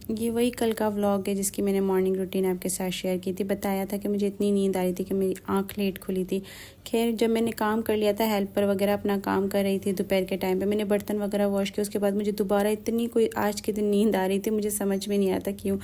ये वही कल का व्लॉग है जिसकी मैंने मॉर्निंग रूटीन आपके साथ शेयर की थी। बताया था कि मुझे इतनी नींद आ रही थी कि मेरी आंख लेट खुली थी। खैर जब मैंने काम कर लिया था, हेल्पर वगैरह अपना काम कर रही थी, दोपहर के टाइम पे मैंने बर्तन वगैरह वॉश किया। उसके बाद मुझे दोबारा इतनी कोई आज के दिन नींद आ रही थी, मुझे समझ में नहीं आता क्यों।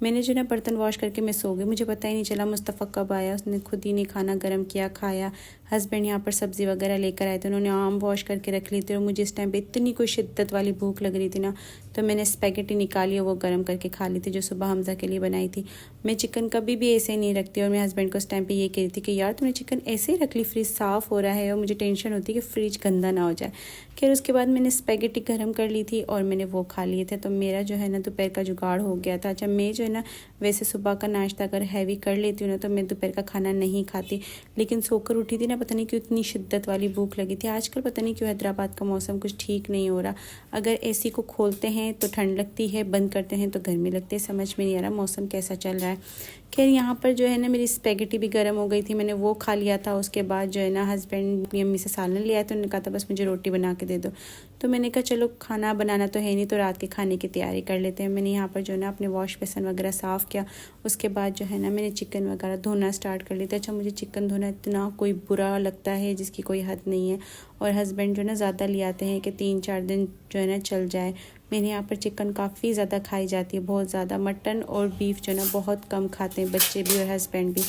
मैंने जो ना बर्तन वॉश करके मैं सो गई, मुझे पता ही नहीं चला मुस्तफ़ा कब आया। उसने खुद ही नहीं खाना गर्म किया, खाया। हस्बैंड यहाँ पर सब्ज़ी वगैरह लेकर आए थे, उन्होंने आम वॉश करके रख ली थी और मुझे इस टाइम पे इतनी कोई शिद्दत वाली भूख लग रही थी ना, तो मैंने स्पैगेटी निकाली और वो गर्म करके खा ली थी जो सुबह हमज़ा के लिए बनाई थी। मैं चिकन कभी भी ऐसे नहीं रखती और मैं हस्बैंड को उस टाइम पे ये कह रही थी कि यार तुमने चिकन ऐसे ही रख ली, फ्रिज साफ़ हो रहा है और मुझे टेंशन होती है कि फ्रिज गंदा ना हो जाए। खैर उसके बाद मैंने स्पैगेटी गर्म कर ली थी और मैंने वो खा लिए थे, तो मेरा जो है ना दोपहर का जुगाड़ हो गया था। अच्छा मैं जो है ना वैसे सुबह का नाश्ता अगर हैवी कर लेती हूँ ना तो मैं दोपहर का खाना नहीं खाती, लेकिन सोकर उठी थी ना, पता नहीं क्यों इतनी शिद्दत वाली भूख लगी थी। आजकल पता नहीं क्यों हैदराबाद का मौसम कुछ ठीक नहीं हो रहा। अगर एसी को खोलते हैं तो ठंड लगती है, बंद करते हैं तो गर्मी लगती है, समझ में नहीं आ रहा मौसम कैसा चल रहा है। खैर यहाँ पर जो है ना मेरी स्पैगेटी भी गर्म हो गई थी, मैंने वो खा लिया था। उसके बाद जो है ना हस्बैंड अपनी अम्मी से सालन लिया तो उन्होंने कहा था बस मुझे रोटी बना के दे दो। तो मैंने कहा चलो खाना बनाना तो है नहीं, तो रात के खाने की तैयारी कर लेते हैं। मैंने यहाँ पर जो है ना अपने वॉश बेसन वगैरह साफ़ किया। उसके बाद जो है ना मैंने चिकन वगैरह धोना स्टार्ट कर लिया था। अच्छा मुझे चिकन धोना इतना कोई बुरा लगता है जिसकी कोई हद नहीं है, और हस्बैंड जो है ना ज़्यादा ले आते हैं कि 3-4 दिन जो है ना चल जाए। मेरे यहाँ पर चिकन काफ़ी ज़्यादा खाई जाती है, बहुत ज़्यादा। मटन और बीफ जो है ना बहुत कम खाते हैं बच्चे भी और हस्बैंड भी।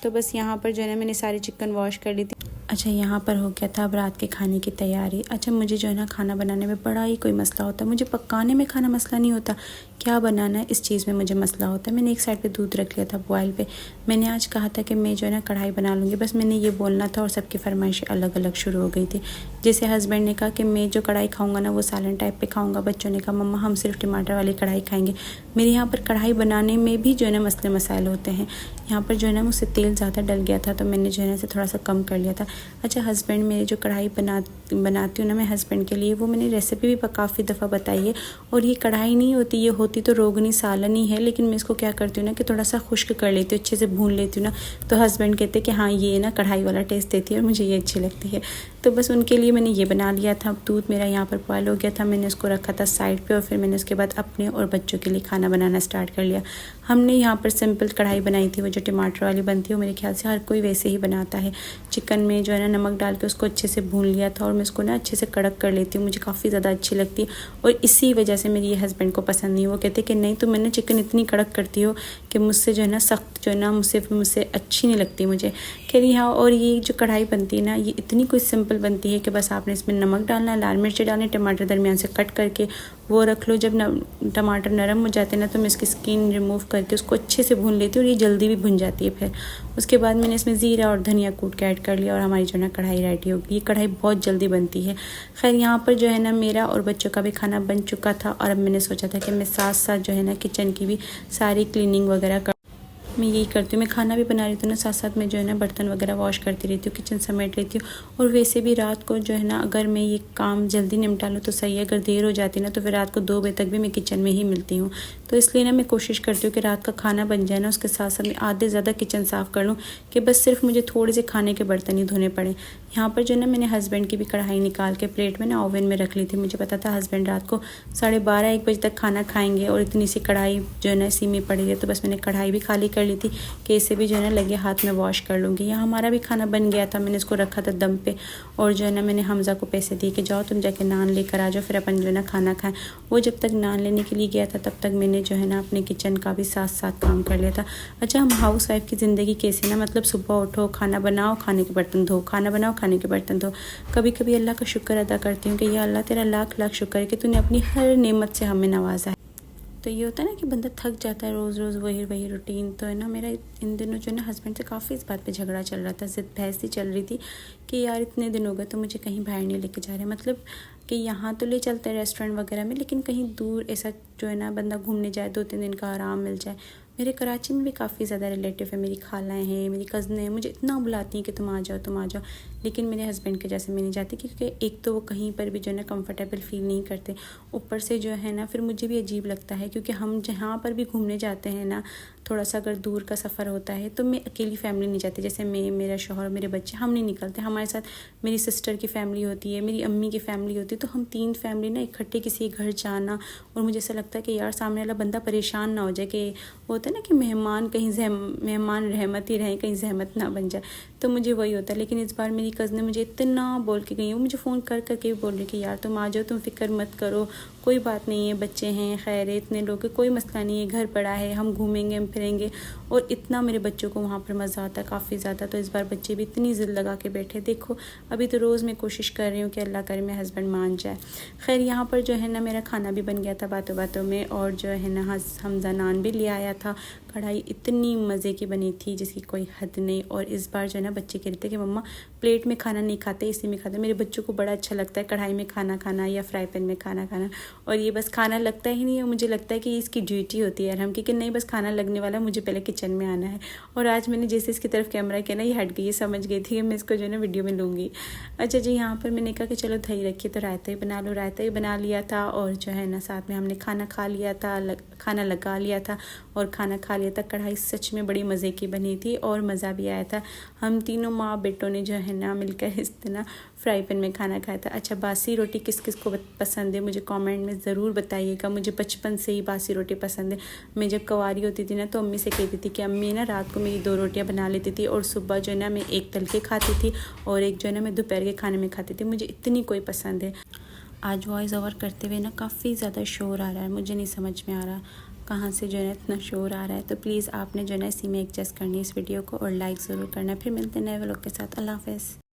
तो बस यहाँ पर जो है ना मैंने सारी चिकन वॉश कर ली थी। अच्छा यहाँ पर हो गया था अब रात के खाने की तैयारी। अच्छा मुझे जो है ना खाना बनाने में बड़ा ही कोई मसला होता है, मुझे पकाने में खाना मसला नहीं होता, क्या बनाना है इस चीज़ में मुझे मसला होता है। मैंने एक साइड पे दूध रख लिया था बॉयल पे। मैंने आज कहा था कि मैं जो है ना कढ़ाई बना लूँगी, बस मैंने ये बोलना था और सबकी फरमाइशें अलग अलग शुरू हो गई थी। जैसे हस्बैंड ने कहा कि मैं जो कढ़ाई खाऊँगा ना वो सालन टाइप पे खाऊँगा, बच्चों ने कहा मम्मा हम सिर्फ टमाटर वाली कढ़ाई खाएँगे। मेरे यहाँ पर कढ़ाई बनाने में भी जो है ना मसले मसाइल होते हैं। यहाँ पर जो है ना मुझसे तेल ज़्यादा डल गया था तो मैंने जो है ना इसे थोड़ा सा कम कर लिया था। अच्छा हस्बैंड मेरे जो कढ़ाई बनाती हूँ ना मैं हस्बैंड के लिए, वो मैंने रेसिपी भी काफ़ी दफ़ा बताई है। और ये कढ़ाई नहीं होती, ये होती तो रोगनी सालन ही है, लेकिन मैं इसको क्या करती हूँ ना कि थोड़ा सा खुश्क कर लेती हूँ, अच्छे से भून लेती हूँ ना, तो हस्बैंड कहते हैं कि हाँ ये ना कढ़ाई वाला टेस्ट देती है और मुझे ये अच्छी लगती है। तो बस उनके लिए मैंने ये बना लिया था। दूध मेरा यहाँ पर बॉयल हो गया था, मैंने उसको रखा था साइड पे और फिर मैंने उसके बाद अपने और बच्चों के लिए खाना बनाना स्टार्ट कर लिया। हमने यहाँ पर सिंपल कढ़ाई बनाई थी, वो जो टमाटर वाली बनती है, वो मेरे ख्याल से हर कोई वैसे ही बनाता है। चिकन में जो है ना नमक डाल के उसको अच्छे से भून लिया था और मैं इसको ना अच्छे से कड़क कर लेती हूँ, मुझे काफ़ी ज़्यादा अच्छी लगती है और इसी वजह से मेरी ये हस्बैंड को पसंद नहीं। वो कहते कि नहीं तुम मैंने चिकन इतनी कड़क करती हो कि मुझसे जो है ना सख्त जो है ना मुझसे अच्छी नहीं लगती मुझे। खैर यहाँ और ये जो कढ़ाई बनती है ना ये इतनी कोई सिंपल बनती है कि बस आपने इसमें नमक डालना, लाल मिर्च डालने, टमाटर दरमियान से कट करके वो रख लो। जब टमाटर नरम हो जाते हैं ना तो मैं इसकी स्किन रिमूव करके उसको अच्छे से भून लेती हूँ और ये जल्दी भी भुन जाती है। फिर उसके बाद मैंने इसमें ज़ीरा और धनिया कूट के ऐड कर लिया और हमारी जो है ना कढ़ाई रेडी होगी। ये कढ़ाई बहुत जल्दी बनती है। खैर यहाँ पर जो है ना मेरा और बच्चों का भी खाना बन चुका था और अब मैंने सोचा था कि मैं साथ साथ जो है ना किचन की भी सारी क्लीनिंग वगैरह मैं यही करती हूँ। मैं खाना भी बना रही थी ना, साथ साथ मैं जो है ना बर्तन वगैरह वॉश करती रहती हूँ, किचन समेट लेती हूँ। और वैसे भी रात को जो है ना अगर मैं ये काम जल्दी निपटा लूँ तो सही है, अगर देर हो जाती है ना तो फिर रात को 2 बजे तक भी मैं किचन में ही मिलती हूँ। तो इसलिए ना मैं कोशिश करती हूँ कि रात का खाना बन जाए ना उसके साथ साथ मैं आधे ज़्यादा किचन साफ़ कर लूँ कि बस सिर्फ मुझे थोड़े से खाने के बर्तन ही धोने पड़े। यहाँ पर जो है ना मैंने हस्बैंड की भी कढ़ाई निकाल के प्लेट में ना ओवन में रख ली थी। मुझे पता था हस्बैंड रात को 12:30-1 बजे तक खाना खाएंगे और इतनी सी कढ़ाई जो है ना इसी में पड़ी है, तो बस मैंने कढ़ाई भी खाली कर ली थी कि इसे भी जो है ना लगे हाथ में वॉश कर लूँगी। यहाँ हमारा भी खाना बन गया था, मैंने इसको रखा था दम पे और जो है ना मैंने हमज़ा को पैसे दिए कि जाओ तुम जाके नान लेकर आ जाओ, फिर अपन जो है ना खाना खाएं। वो जब तक नान लेने के लिए गया था तब तक मैंने जो है ना अपने किचन का भी साथ साथ काम कर लिया था। अच्छा हम हाउस वाइफ की ज़िंदगी कैसे ना, मतलब सुबह उठो, खाना बनाओ, खाने के बर्तन धो, खाना बनाओ, खाने के बर्तन धो। कभी कभी अल्लाह का शुक्र अदा करती हूँ कि या अल्लाह तेरा लाख लाख शुक्र है कि तूने अपनी हर नेमत से हमें नवाजा है। तो ये होता है ना कि बंदा थक जाता है रोज़ रोज़ वही रूटीन। तो है ना मेरा इन दिनों जो है ना हस्बैंड से काफ़ी इस बात पे झगड़ा चल रहा था, ज़िद बहस ही चल रही थी कि यार इतने दिन हो गए तो मुझे कहीं बाहर नहीं लेके जा रहे, मतलब कि यहाँ तो ले चलते हैं रेस्टोरेंट वगैरह में, लेकिन कहीं दूर ऐसा जो है ना बंदा घूमने जाए, 2-3 दिन का आराम मिल जाए। मेरे कराची में भी काफ़ी ज़्यादा रिलेटिव है, मेरी खालाएँ हैं, मेरी कज़नें हैं, मुझे इतना बुलाती हैं कि तुम आ जाओ, लेकिन मेरे हस्बैंड के जैसे मैं नहीं जाती क्योंकि एक तो वो कहीं पर भी जो है ना कंफर्टेबल फील नहीं करते, ऊपर से जो है ना फिर मुझे भी अजीब लगता है क्योंकि हम जहाँ पर भी घूमने जाते हैं ना थोड़ा सा अगर दूर का सफ़र होता है तो मैं अकेली फैमिली नहीं जाती, जैसे मैं, मेरा शौहर, मेरे बच्चे, हम नहीं निकलते। हमारे साथ मेरी सिस्टर की फ़ैमिली होती है, मेरी अम्मी की फ़ैमिली होती है, तो हम 3 फैमिली ना इकट्ठे किसी घर जाना, और मुझे ऐसा लगता है कि यार सामने वाला बंदा परेशान ना हो जाए, कि होता है ना कि मेहमान कहीं मेहमान रहमत ही रहे, कहीं जहमत ना बन जाए, तो मुझे वही होता है। लेकिन इस बार मेरी कज़न ने मुझे इतना बोल के गई, वो मुझे फ़ोन कर करके भी बोल रही कि यार तुम आ जाओ, तुम फ़िक्र मत करो, कोई बात नहीं है, बच्चे हैं, खैर है, इतने लोग, कोई मसला नहीं है, घर पड़ा है, हम घूमेंगे, हम फिरेंगे। और इतना मेरे बच्चों को वहाँ पर मज़ा आता है, काफ़ी ज़्यादा। तो इस बार बच्चे भी इतनी ज़िद लगा के बैठे। देखो अभी तो रोज़ मैं कोशिश कर रही हूँ कि अल्लाह करे मेरे हस्बैंड मान जाए। खैर यहाँ पर जो है ना मेरा खाना भी बन गया था बातों बातों में, और जो है ना हमज़ा नान भी ले आया था। कढ़ाई इतनी मज़े की बनी थी जिसकी कोई हद नहीं। और इस बार जो है ना बच्चे कह रहे थे कि मम्मा प्लेट में खाना नहीं खाते, इसी में खाते। मेरे बच्चों को बड़ा अच्छा लगता है कढ़ाई में खाना खाना या फ्राई पैन में खाना खाना, और ये बस खाना लगता ही नहीं है, मुझे लगता है कि इसकी ड्यूटी होती है यार हम कि नहीं बस खाना लगने वाला, मुझे पहले किचन में आना है। और आज मैंने जैसे इसकी तरफ कैमरा किया ना, ये हट गई, ये समझ गई थी कि मैं इसको जो है ना वीडियो में लूँगी। अच्छा जी, यहाँ पर मैंने कहा कि चलो दही रखिए तो रायता ही बना लो, रायता ही बना लिया था। और जो है ना साथ में हमने खाना खा लिया था, खाना लगा लिया था और खाना खा लिया था। कढ़ाई सच में बड़ी मज़े की बनी थी और मज़ा भी आया था। हम तीनों माँ बेटों ने जो है ना मिलकर इस तरह फ्राई पैन में खाना खाया था। अच्छा, बासी रोटी किस किस को पसंद है मुझे कमेंट में ज़रूर बताइएगा। मुझे बचपन से ही बासी रोटी पसंद है। मैं जब कुंवारी होती थी ना तो अम्मी से कहती थी कि अम्मी ना रात को मेरी 2 रोटियां बना लेती थी, और सुबह जो है ना मैं एक तल के खाती थी और एक जो है ना मैं दोपहर के खाने में खाती थी। मुझे इतनी कोई पसंद है। आज वॉइस ओवर करते हुए ना काफ़ी ज़्यादा शोर आ रहा है, मुझे नहीं समझ में आ रहा कहाँ से जो है इतना शोर आ रहा है। तो प्लीज़ आपने जो है ना इसी में एडजस्ट करनी है इस वीडियो को, और लाइक ज़रूर करना। फिर मिलते हैं नए व्लॉग के साथ। अल्लाह हाफ़िज़।